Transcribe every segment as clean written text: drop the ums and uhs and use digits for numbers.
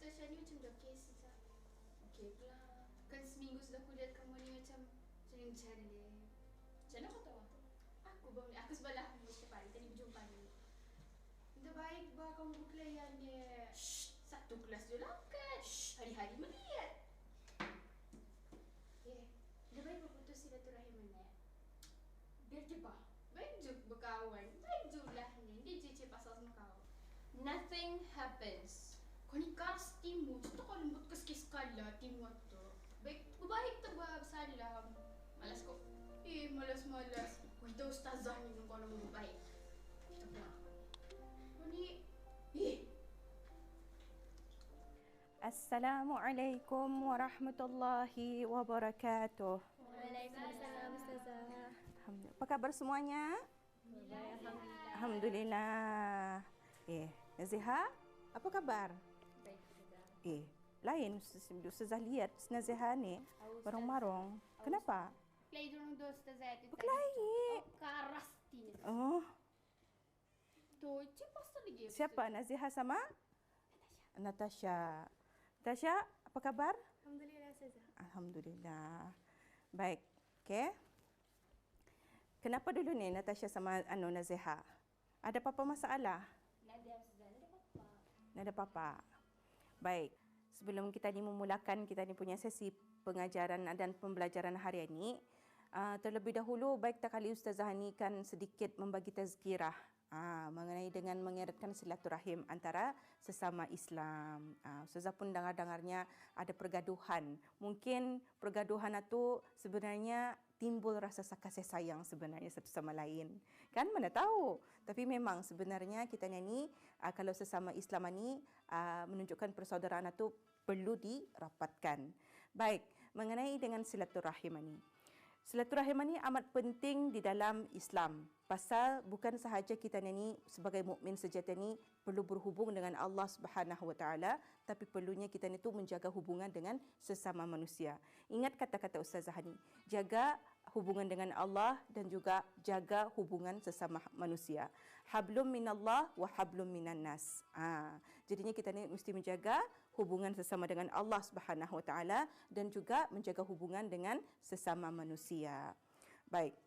Ustaz Syah ni macam dah kes Ustaz. Okey pula. Kan seminggu sudah aku lihat kamu ni macam cara dia. Macam mana kau tahu aku? Aku sebelah kamu setiap hari. Tadi berjumpa dia. Dah baik bah kamu berkelayan dia. Shh. Satu kelas je lah kan. Hari-hari melihat. Dah baik berputus silaturahim mana? Biar je bah. Baik je berkawan. Baik je lah ni. Dia je pasal sama kau. Nothing happens. Kau ni keras timu. Contoh kau lembut ke sekali timu tu. Baik tu bersalam. Malas kau. Malas. Kita ustazah ni kau nak baik. Kita pulang. Kau ni. Assalamualaikum warahmatullahi wabarakatuh. Waalaikumsalam Ustazah. Alhamdulillah. Apa khabar semuanya? Alhamdulillah. Naziha, apa khabar? Baik Ustazah. Lain Ustazah lihat Naziha ni marong-marong. Kenapa? Play dorang dua ustazah tu. Berkelahi. Karas tina. Oh, Tu, pasal lagi. siapa? Naziha sama? Natasha. Natasha, apa kabar? Alhamdulillah Ustazah. Alhamdulillah. Baik. Okey. Kenapa dulu ni Natasha sama Naziha? Ada apa-apa masalah? Nada Ustazah, nada papa. Nada apa-apa. Baik. Sebelum kita ni memulakan kita ni punya sesi pengajaran dan pembelajaran hari ini, terlebih dahulu baik tak kali Ustazah ni kan sedikit membagi tazkirah mengenai dengan mengeratkan silaturahim antara sesama Islam. Ustazah pun dengar-dengarnya ada pergaduhan. Mungkin pergaduhan itu sebenarnya timbul rasa kasih sayang sebenarnya satu sama lain. Kan mana tahu. Tapi memang sebenarnya kita ni kalau sesama Islam ni menunjukkan persaudaraan itu perlu dirapatkan. Baik, mengenai dengan silaturahim ini. Silaturahim ini amat penting di dalam Islam. Pasal bukan sahaja kita ni sebagai mukmin sejati ni perlu berhubung dengan Allah Subhanahu Wa Taala, tapi perlunya kita ni tu menjaga hubungan dengan sesama manusia. Ingat kata-kata Ustazah ni, jaga hubungan dengan Allah dan juga jaga hubungan sesama manusia. Hablum minallah wa hablum minan nas. Jadinya kita ni mesti menjaga hubungan sesama dengan Allah Subhanahu Wa Taala dan juga menjaga hubungan dengan sesama manusia. Baik.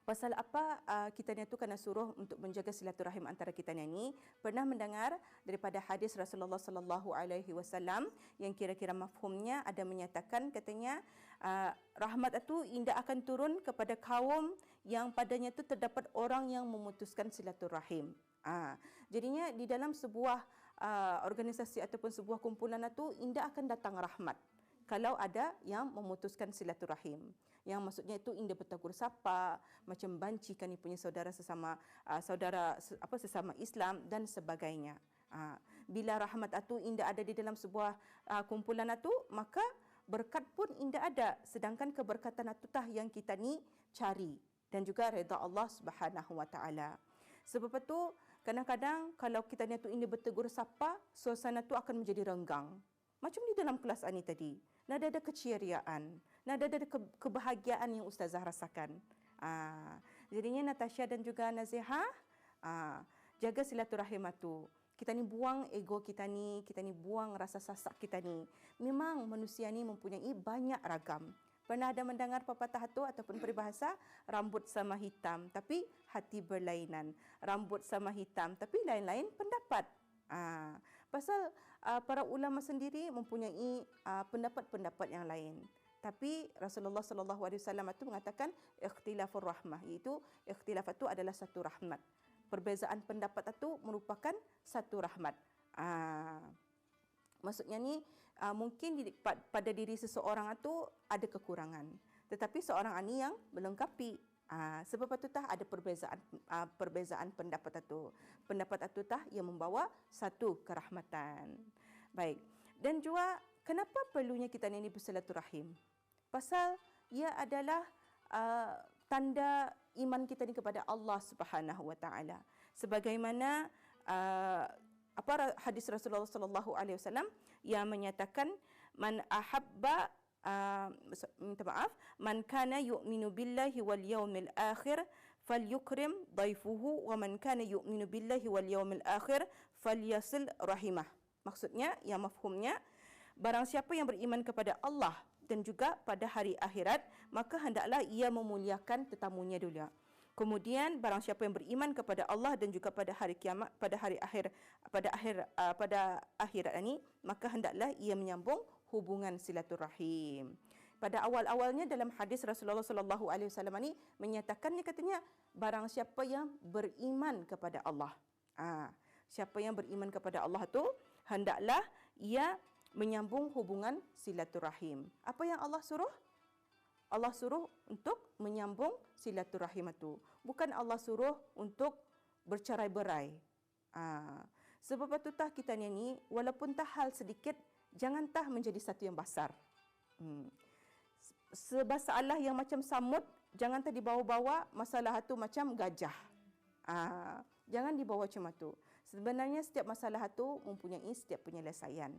Pasal apa kita ni tu kena suruh untuk menjaga silaturahim antara kita ni? Pernah mendengar daripada hadis Rasulullah sallallahu alaihi wasallam yang kira-kira mafhumnya ada menyatakan katanya rahmat itu indah akan turun kepada kaum yang padanya tu terdapat orang yang memutuskan silaturahim. Jadinya di dalam sebuah organisasi ataupun sebuah kumpulan itu indah akan datang rahmat. Kalau ada yang memutuskan silaturahim, yang maksudnya itu indah bertegur sapa, macam bancikan ni punya saudara sesama sesama Islam dan sebagainya. Bila rahmat itu indah ada di dalam sebuah kumpulan itu, maka berkat pun indah ada. Sedangkan keberkatan itu tah yang kita ni cari dan juga redha Allah Subhanahu Wa Taala. Sebab itu kadang-kadang kalau kita ni tu indah bertegur sapa, suasana tu akan menjadi renggang. Macam di dalam kelas ani tadi. Nada ada keceriaan, nada ada kebahagiaan yang Ustazah rasakan. Jadinya Natasha dan juga Naziha, jaga silaturahim itu. Kita ni buang ego kita ni buang rasa sasak kita ni. Memang manusia ni mempunyai banyak ragam. Pernah ada mendengar pepatah tu ataupun peribahasa, rambut sama hitam tapi hati berlainan. Rambut sama hitam tapi lain-lain pendapat. Pasal para ulama sendiri mempunyai pendapat-pendapat yang lain. Tapi Rasulullah sallallahu alaihi wasallam itu mengatakan ikhtilafur rahmah, iaitu ikhtilaf itu adalah satu rahmat. Perbezaan pendapat itu merupakan satu rahmat. Maksudnya ni mungkin pada diri seseorang itu ada kekurangan, tetapi seorang ani yang melengkapi. Sebab itu tah ada perbezaan pendapat itu. Pendapat itu tah yang membawa satu kerahmatan. Baik. Dan juga kenapa perlunya kita ni bersilaturahim? Pasal ia adalah tanda iman kita ni kepada Allah Subhanahu Wa Taala. Sebagaimana hadis Rasulullah sallallahu alaihi wasallam yang menyatakan man ahabba man kana yu'minu billahi wal yawmil akhir falyukrim dhaifuhu wa man kana yu'minu billahi wal yawmil akhir falyasil rahimah. Maksudnya, yang mafhumnya, barang siapa yang beriman kepada Allah dan juga pada hari akhirat, maka hendaklah ia memuliakan tetamunya dulu. Kemudian barang siapa yang beriman kepada Allah dan juga pada hari kiamat, pada akhirat ini, maka hendaklah ia menyambung hubungan silaturahim. Pada awal-awalnya dalam hadis Rasulullah sallallahu alaihi wasallam ini menyatakannya, katanya barang siapa yang beriman kepada Allah. Siapa yang beriman kepada Allah tu hendaklah ia menyambung hubungan silaturahim. Apa yang Allah suruh? Allah suruh untuk menyambung silaturahim itu. Bukan Allah suruh untuk bercerai-berai. Sebab itu tah kita ni, walaupun tah hal sedikit, jangan tah menjadi satu yang besar. Masalah yang macam samut, jangan tah dibawa-bawa masalah itu macam gajah. Jangan dibawa macam itu. Sebenarnya setiap masalah itu mempunyai setiap penyelesaian.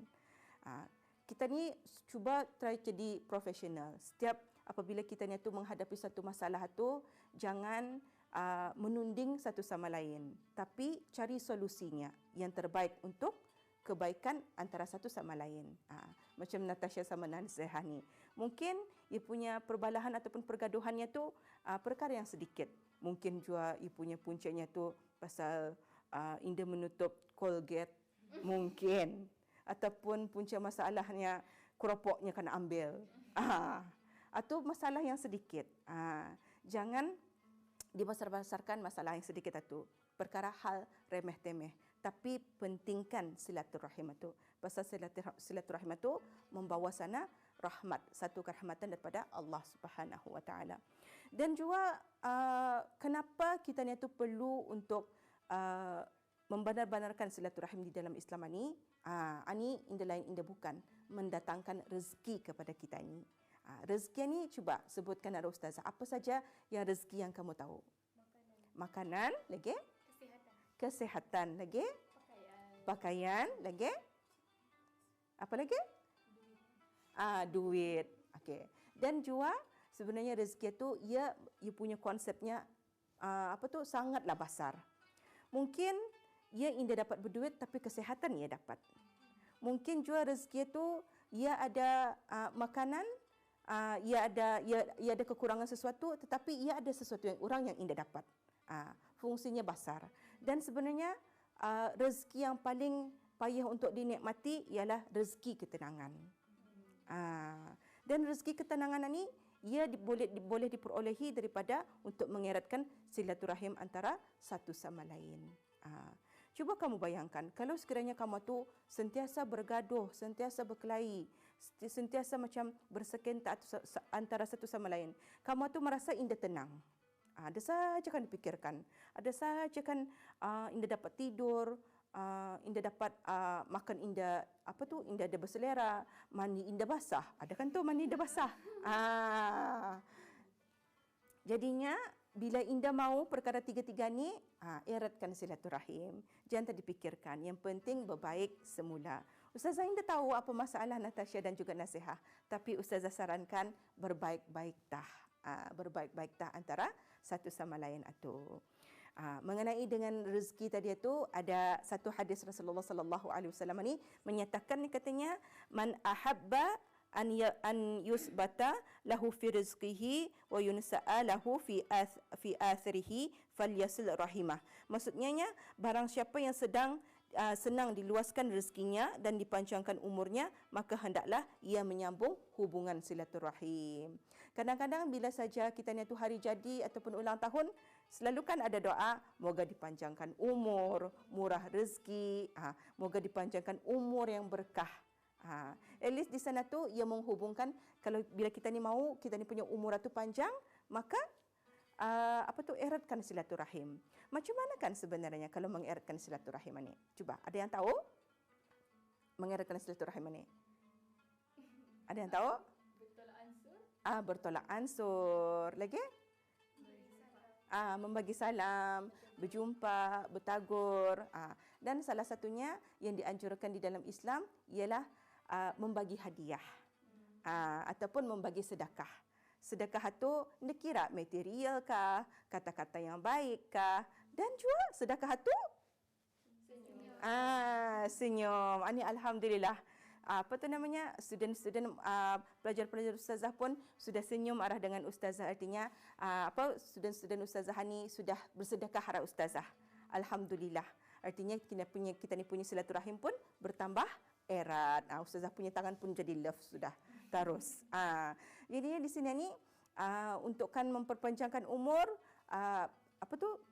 Kita ni cuba try jadi profesional. Setiap apabila kita ni tu menghadapi satu masalah tu, jangan menunding satu sama lain, tapi cari solusinya yang terbaik untuk kebaikan antara satu sama lain. Macam Natasha sama Nazihah ni, mungkin ia punya perbalahan ataupun pergaduhannya tu perkara yang sedikit. Mungkin juga ia punya puncanya tu pasal Indah menutup Colgate, mungkin. Ataupun punca masalahnya keropoknya kena ambil. Atau masalah yang sedikit. Jangan dibesar-besarkan masalah yang sedikit itu. Perkara hal remeh-temeh. Tapi pentingkan silaturahim itu. Pasal silaturahim itu membawa sana rahmat. Satu kerahmatan daripada Allah Subhanahu Wa Taala. Dan juga kenapa kita ni itu perlu untuk membenar-benarkan silaturahim di dalam Islam ini? Ini inda lain inda bukan mendatangkan rezeki kepada kita ini. Rezeki ni cuba sebutkan ada ustazah, apa saja yang rezeki yang kamu tahu? Makanan, lagi? Kesehatan, lagi? Pakaian, lagi? Apa lagi? Duit. Okey. Dan juga sebenarnya rezeki itu ia punya konsepnya sangatlah besar. Mungkin ia indah dapat berduit tapi kesihatan ia dapat. Mungkin juga rezeki itu ia ada makanan, ia ada kekurangan sesuatu, tetapi ia ada sesuatu yang orang yang indah dapat. Fungsinya besar. Dan sebenarnya rezeki yang paling payah untuk dinikmati ialah rezeki ketenangan. Dan rezeki ketenangan ini ia boleh diperolehi daripada untuk mengeratkan silaturahim antara satu sama lain. Cuba kamu bayangkan, kalau sekiranya kamu tu sentiasa bergaduh, sentiasa berkelahi, sentiasa macam bersekentak antara satu sama lain, kamu tu merasa indah tenang. Ada saja kan dipikirkan, ada saja kan indah dapat tidur, indah dapat makan indah indah ada berselera, mandi indah basah. Ada kan tu mandi indah basah. Jadinya bila indah mau perkara tiga-tiga ni, eratkan silaturahim. Jangan dipikirkan. Yang penting berbaik semula. Ustazah Indah tahu apa masalah Natasha dan juga Nazihah. Tapi Ustazah sarankan berbaik-baik dah. Berbaik-baik dah antara satu sama lain itu. Mengenai dengan rezeki tadi itu, ada satu hadis Rasulullah sallallahu alaihi wasallam ni menyatakan, katanya, man ahabba an yusbata lahu fi rizqihi wa yunsa'a lahu fi athrihi falyasil rahimah. Maksudnya, barang siapa yang senang diluaskan rezekinya dan dipanjangkan umurnya, maka hendaklah ia menyambung hubungan silaturahim. Kadang-kadang bila saja kita ni tu hari jadi ataupun ulang tahun, selalu kan ada doa, moga dipanjangkan umur, murah rezeki, moga dipanjangkan umur yang berkah. At least di sana tu ia menghubungkan, kalau bila kita ni mau kita ni punya umur tu panjang, maka eratkan silaturahim. Macam mana kan sebenarnya kalau mengeratkan silaturahim ini? Cuba, ada yang tahu? Mengeratkan silaturahim ini? Ada yang tahu? Bertolak ansur. Bertolak ansur. Lagi? Membagi salam, berjumpa, bertagur. Dan salah satunya yang dianjurkan di dalam Islam ialah membagi hadiah ataupun membagi sedekah. Sedekah itu dikira material kah, kata-kata yang baik kah, dan juga sedekah itu Senyum. Ini alhamdulillah. Apa tu namanya? Student-student pelajar-pelajar ustazah pun sudah senyum arah dengan ustazah. Artinya student-student ustazah ni sudah bersedekah arah ustazah. Alhamdulillah. Artinya kita ni punya silaturahim pun bertambah erat. Ustazah punya tangan pun jadi love sudah terus. Jadi di sini ni untukkan memperpanjangkan umur,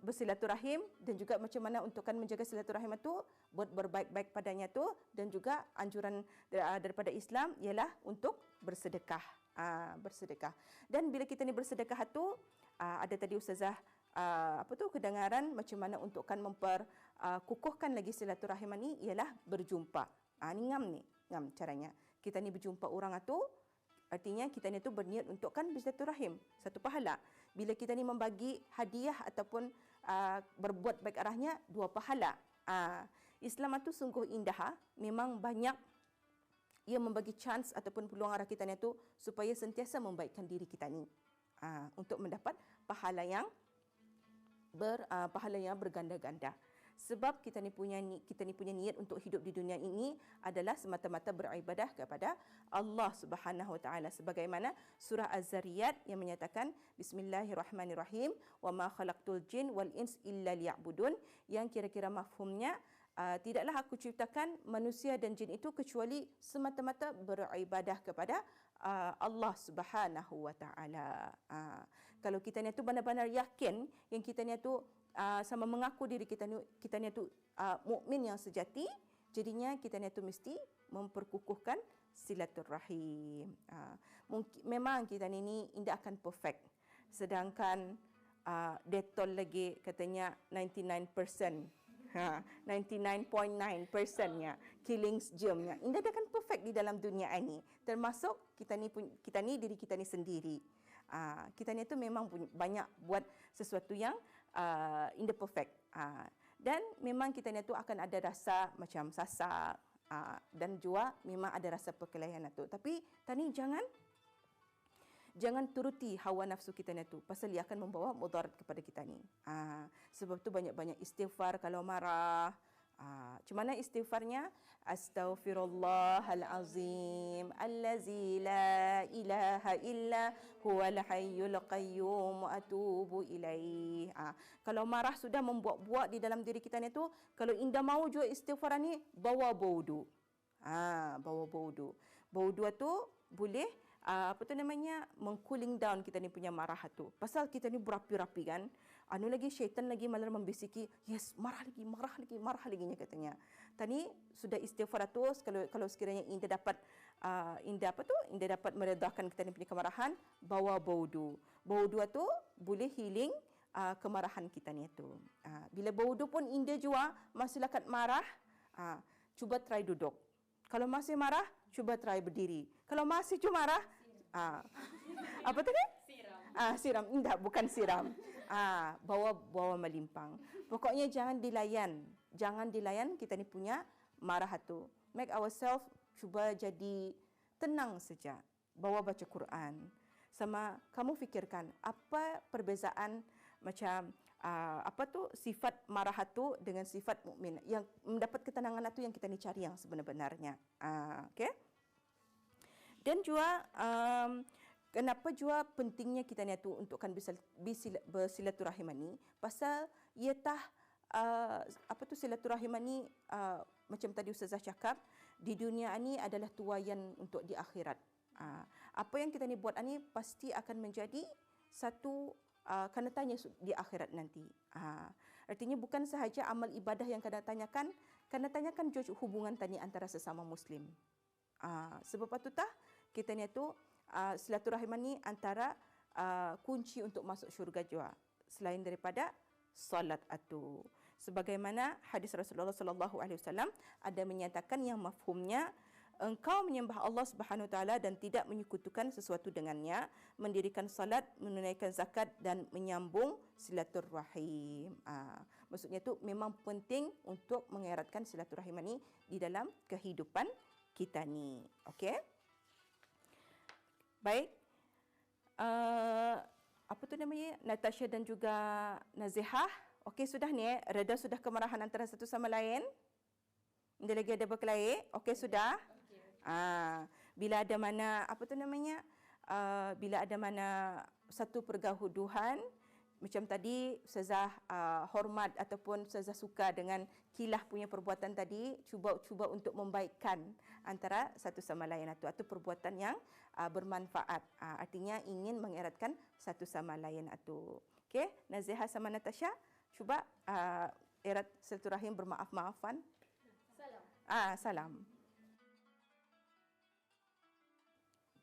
bersilaturahim, dan juga macam mana untukkan menjaga silaturahim itu, buat berbaik-baik padanya tu, dan juga anjuran daripada Islam ialah untuk bersedekah. Bersedekah. Dan bila kita ni bersedekah tu, ada tadi ustazah kedengaran macam mana untukkan memperkukuhkan lagi silaturahim ni ialah berjumpa. Ni ngam caranya. Kita ni berjumpa orang tu, artinya kita ni tu berniat untukkan bersilaturahim, satu pahala. Bila kita ni membagi hadiah ataupun berbuat baik arahnya, 2 pahala. Islam itu sungguh indah. Memang banyak ia membagi chance ataupun peluang arah kita ni tu supaya sentiasa membaikkan diri kita ni untuk mendapat pahala yang berganda-ganda. Sebab kita ni punya niat untuk hidup di dunia ini adalah semata-mata beribadah kepada Allah Subhanahu Wa Taala, sebagaimana surah Az-Zariyat yang menyatakan Bismillahirrahmanirrahim, wa ma khalaqtul jin wal ins illa liya'budun, yang kira-kira mafhumnya tidaklah aku ciptakan manusia dan jin itu kecuali semata-mata beribadah kepada Allah Subhanahu Wa Taala. Kalau kita ni tu benar-benar yakin yang kita ni tu sama mengaku diri kita ni tu mukmin yang sejati, jadinya kita ni tu mesti memperkukuhkan silaturahim. Mungkin memang kita ni tidak akan perfect. Sedangkan Dettol lagi katanya 99%. 99.9%-nya killings germnya. Tidak akan perfect di dalam dunia ini. Termasuk kita ni diri kita ni sendiri. Kita ni tu memang banyak buat sesuatu yang in the perfect. Dan memang kita ni tu akan ada rasa macam sasak, dan juga memang ada rasa perkelahian itu. Tapi tadi jangan turuti hawa nafsu kita ni tu, pasal dia akan membawa mudarat kepada kita ni. Sebab tu banyak-banyak istighfar kalau marah. Macam mana istighfarnya? Astaghfirullahalazim allazi la ilaha illa huwal hayyul qayyum wa atubu ilaih. Kalau marah sudah membuat-buat di dalam diri kita ni tu, kalau indah mau juga istighfar ni, bawa baudu. Bawa baudu. Baudu tu boleh meng-cooling down kita ni punya marah tu. Pasal kita ni berapi-rapi kan. Lagi syaitan lagi malah membisiki, yes, marah lagi katanya. Tadi sudah istighfar tu, kalau sekiranya Indah dapat meredakan kita ni punya kemarahan, bawa baudu. Baudu tu boleh healing kemarahan kita ni tu. Bila baudu pun Indah juga masih lakat marah, cuba try duduk. Kalau masih marah, cuba try berdiri. Kalau masih cuma marah, apa tadi? Siram. Tidak, bukan siram. Bawa melimpang. Pokoknya jangan dilayan kita ni punya marah tu. Make ourselves cuba jadi tenang saja. Bawa baca Quran. Sama kamu fikirkan apa perbezaan macam sifat marah tu dengan sifat mukmin, yang mendapat ketenangan itu yang kita ni cari yang sebenar-benarnya. Okey. Dan juga kenapa juga pentingnya kita ni tu untukkan bersilaturahim ni, pasal ia silaturahim ni macam tadi ustazah cakap, di dunia ni adalah tuaian untuk di akhirat. Apa yang kita ni buat ni pasti akan menjadi satu kena tanya di akhirat nanti. Artinya bukan sahaja amal ibadah yang kena tanyakan juga hubungan tadi antara sesama Muslim. Sebab itu kita ni tu silaturahim ni antara kunci untuk masuk syurga juga, selain daripada solat itu. Sebagaimana hadis Rasulullah sallallahu alaihi wasallam ada menyatakan yang mafhumnya, engkau menyembah Allah Subhanahu Wa Taala dan tidak menyekutukan sesuatu dengannya, mendirikan salat, menunaikan zakat dan menyambung silaturahim. Maksudnya tu memang penting untuk mengeratkan silaturahim ni di dalam kehidupan kita ni. Okey? Baik. Apa tu namanya? Natasha dan juga Nazihah. Okey sudah ni reda sudah kemarahan antara satu sama lain? Ada lagi ada berkelahi? Okey sudah? Bila ada mana bila ada mana satu pergaduhan macam tadi Ustazah hormat ataupun Ustazah suka dengan Kilah punya perbuatan tadi, cuba untuk membaikkan antara satu sama lain atau perbuatan yang bermanfaat. Artinya ingin mengeratkan satu sama lain itu. Okey, Nazihah sama Natasha, cuba erat silaturahim bermaaf-maafan. Salam. Salam.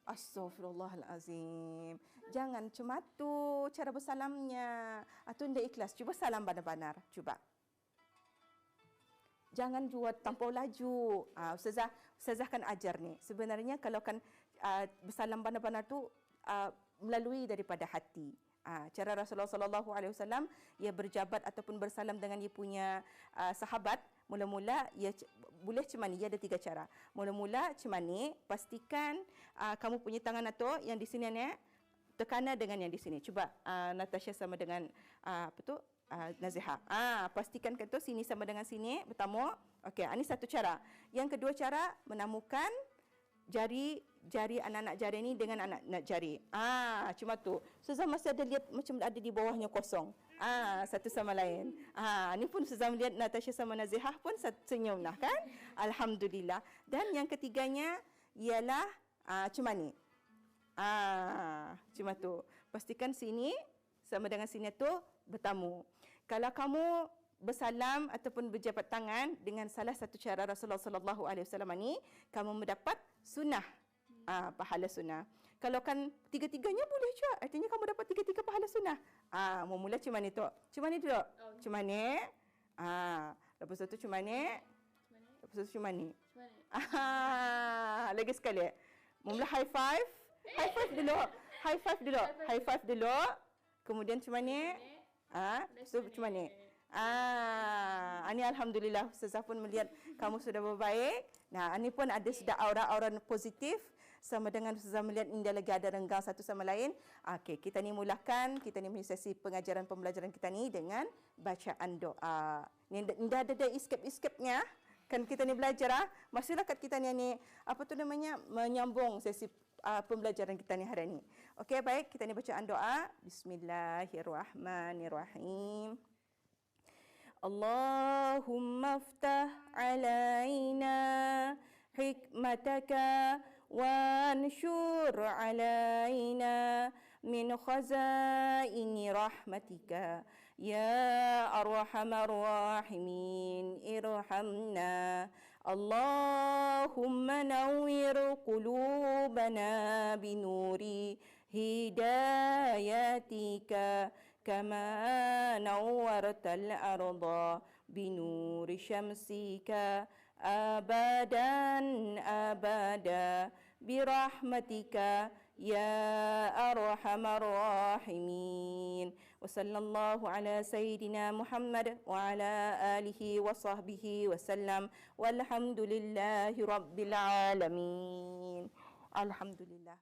Astaghfirullahalazim. Jangan cuma tu cara bersalamnya. Atau tidak ikhlas. Cuba salam benar-benar. Cuba. Jangan buat tanpa laju. Ustazah kan ajar ni. Sebenarnya kalau kan bersalam benar-benar tu melalui daripada hati. Cara Rasulullah sallallahu alaihi wasallam ia berjabat ataupun bersalam dengan dia punya sahabat. Mula-mula ia boleh macam ni, ia ada 3 cara. Mula-mula macam ni, pastikan kamu punya tangan atau yang di sini ni tekanan dengan yang di sini. Cuba Natasha sama dengan Nazihah. Pastikan tu sini sama dengan sini, bertemu. Okey, ini satu cara. Yang kedua cara menamukan jari anak-anak jari ni dengan anak-anak jari. Cuma tu. Ustazah masih ada lihat macam ada di bawahnya kosong. Satu sama lain. Ni pun Ustazah melihat Natasha sama Nazihah pun senyum lah kan? Alhamdulillah. Dan yang ketiganya ialah cuma ni. Cuma tu. Pastikan sini sama dengan sini tu bertemu. Kalau kamu bersalam ataupun berjabat tangan dengan salah satu cara Rasulullah sallallahu alaihi wasallam ni, kamu mendapat sunnah. Pahala sunnah. Kalau kan tiga-tiganya boleh juga. Artinya kamu dapat 3 pahala sunnah. Mau mula cuma ni tu. Cuma ni dulu. Cuma ni. Lepas tu cuma ni. Lepas tu cuma ni. Lagi sekali. Mula high five. High five dulu. High five dulu. High five dulu. Kemudian cuma ni. So cuma ni. Ini alhamdulillah Ustazah pun melihat kamu sudah berbaik. Nah, ini pun ada sudah aura-aura positif sama dengan Ustazah melihat indah lagi ada renggang satu sama lain. Okey, kita ni mulakan kita ni punya sesi pengajaran pembelajaran kita ni dengan bacaan doa. Ni dah ada escape-nya. Kan kita ni belajar masyarakat kita ni menyambung sesi pembelajaran kita ni hari ini. Okey, baik, kita ni bacaan doa. Bismillahirrahmanirrahim. Allahumma aftah alaina hikmataka wa anshur alaina min khazaini rahmatika ya arhamar rahimin irhamna. Allahumma nawwir qulubana binuri hidayatika كما نورت الأرض بنور شمسك أبدا أبدا برحمتك يا أرحم الراحمين وصلى الله على سيدنا محمد وعلى آله وصحبه وسلم والحمد لله رب العالمين. الحمد لله.